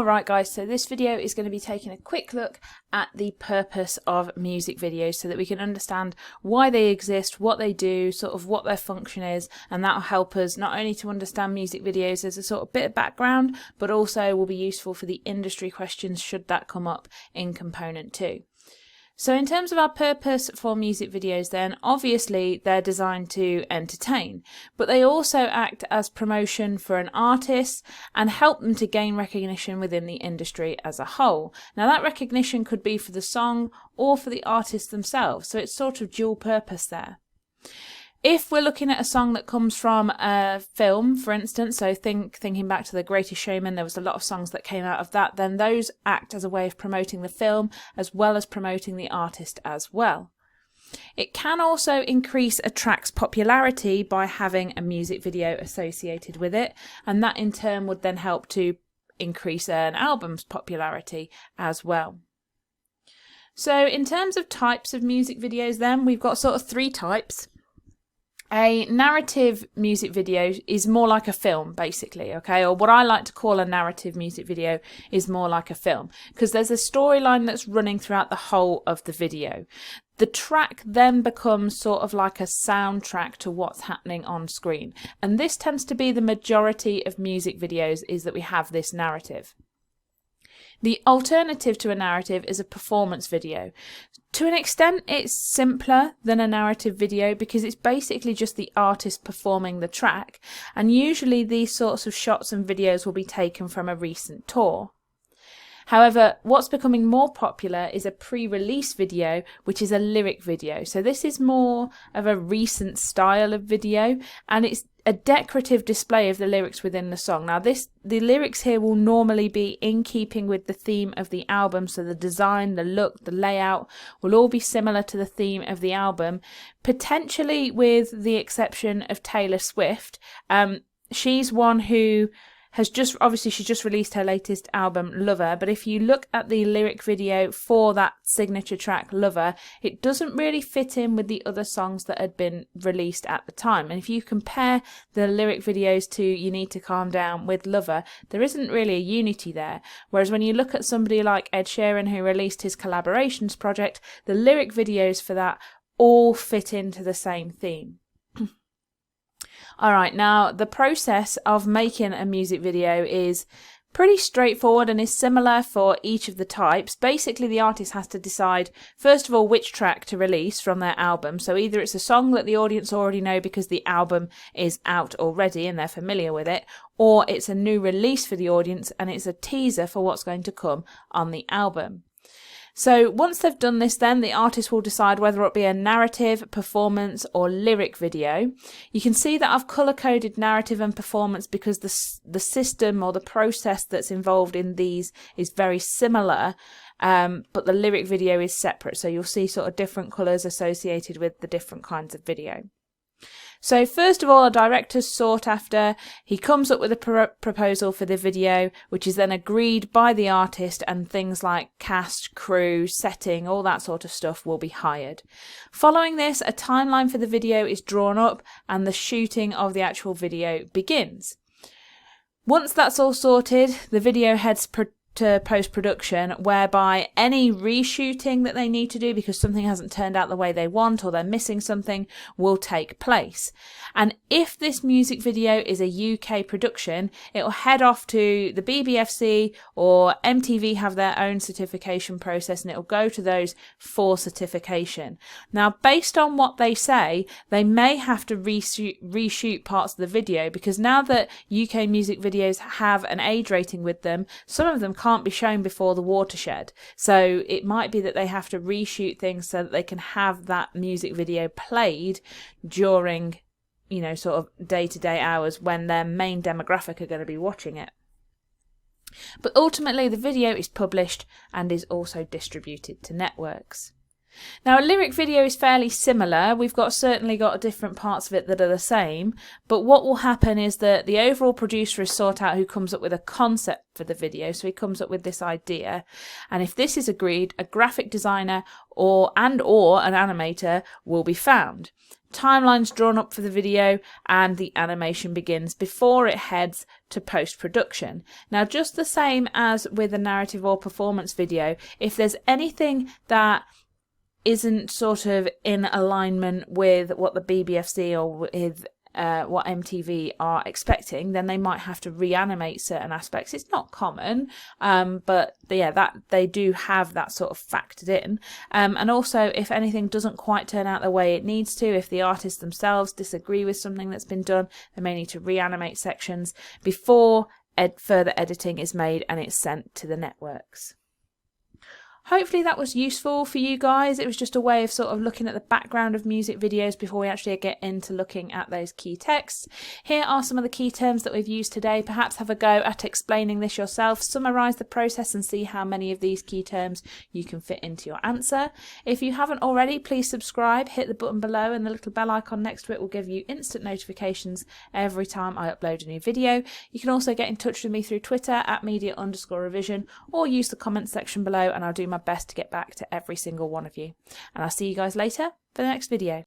Alright guys, so this video is going to be taking a quick look at the purpose of music videos so that we can understand why they exist, what they do, sort of what their function is, and that will help us not only to understand music videos as a sort of bit of background, but also will be useful for the industry questions should that come up in component 2. So in terms of our purpose for music videos then, obviously they're designed to entertain, but they also act as promotion for an artist and help them to gain recognition within the industry as a whole. Now that recognition could be for the song or for the artists themselves, so it's sort of dual purpose there. If we're looking at a song that comes from a film, for instance, so thinking back to The Greatest Showman, there was a lot of songs that came out of that, then those act as a way of promoting the film as well as promoting the artist as well. It can also increase a track's popularity by having a music video associated with it, and that in turn would then help to increase an album's popularity as well. So in terms of types of music videos then, we've got sort of 3 types. A narrative music video is more like a film, basically, okay? Or what I like to call a narrative music video is more like a film, because there's a storyline that's running throughout the whole of the video. The track then becomes sort of like a soundtrack to what's happening on screen. And this tends to be the majority of music videos, is that we have this narrative. The alternative to a narrative is a performance video. To an extent, it's simpler than a narrative video because it's basically just the artist performing the track, and usually these sorts of shots and videos will be taken from a recent tour. However, what's becoming more popular is a pre-release video, which is a lyric video. So this is more of a recent style of video, and it's a decorative display of the lyrics within the song. Now the lyrics here will normally be in keeping with the theme of the album, so the design, the look, the layout will all be similar to the theme of the album, potentially with the exception of Taylor Swift. She's one who has she's just released her latest album, Lover, but if you look at the lyric video for that signature track, Lover, it doesn't really fit in with the other songs that had been released at the time. And if you compare the lyric videos to You Need to Calm Down with Lover, there isn't really a unity there. Whereas when you look at somebody like Ed Sheeran, who released his Collaborations project, the lyric videos for that all fit into the same theme. Alright, now the process of making a music video is pretty straightforward and is similar for each of the types. Basically, the artist has to decide, first of all, which track to release from their album. So either it's a song that the audience already know because the album is out already and they're familiar with it, or it's a new release for the audience and it's a teaser for what's going to come on the album. So once they've done this, then the artist will decide whether it be a narrative, performance or lyric video. You can see that I've colour-coded narrative and performance because the system or the process that's involved in these is very similar, but the lyric video is separate. So you'll see sort of different colours associated with the different kinds of video. So first of all, a director's sought after. He comes up with a proposal for the video, which is then agreed by the artist, and things like cast, crew, setting, all that sort of stuff will be hired. Following this, a timeline for the video is drawn up and the shooting of the actual video begins. Once that's all sorted, the video heads to post-production, whereby any reshooting that they need to do because something hasn't turned out the way they want or they're missing something will take place. And if this music video is a UK production, it will head off to the BBFC, or MTV have their own certification process, and it will go to those for certification. Now, based on what they say, they may have to reshoot parts of the video, because now that UK music videos have an age rating with them, some of them can't be shown before the watershed. So it might be that they have to reshoot things so that they can have that music video played during, you know, sort of day-to-day hours when their main demographic are going to be watching it. But ultimately the video is published and is also distributed to networks. Now, a lyric video is fairly similar. We've certainly got different parts of it that are the same, but what will happen is that the overall producer is sought out who comes up with a concept for the video. So he comes up with this idea, and if this is agreed, a graphic designer or an animator will be found. Timelines drawn up for the video, and the animation begins before it heads to post-production. Now, just the same as with a narrative or performance video, if there's anything that isn't sort of in alignment with what the BBFC or with what MTV are expecting, then they might have to reanimate certain aspects. It's not common, but yeah, that they do have that sort of factored in. And also, if anything doesn't quite turn out the way it needs to, if the artists themselves disagree with something that's been done, they may need to reanimate sections before further editing is made and it's sent to the networks. Hopefully that was useful for you guys. It was just a way of sort of looking at the background of music videos before we actually get into looking at those key texts. Here are some of the key terms that we've used today. Perhaps have a go at explaining this yourself, summarise the process and see how many of these key terms you can fit into your answer. If you haven't already, please subscribe, hit the button below, and the little bell icon next to it will give you instant notifications every time I upload a new video. You can also get in touch with me through Twitter at media_revision, or use the comments section below and I'll do my best to get back to every single one of you. And I'll see you guys later for the next video.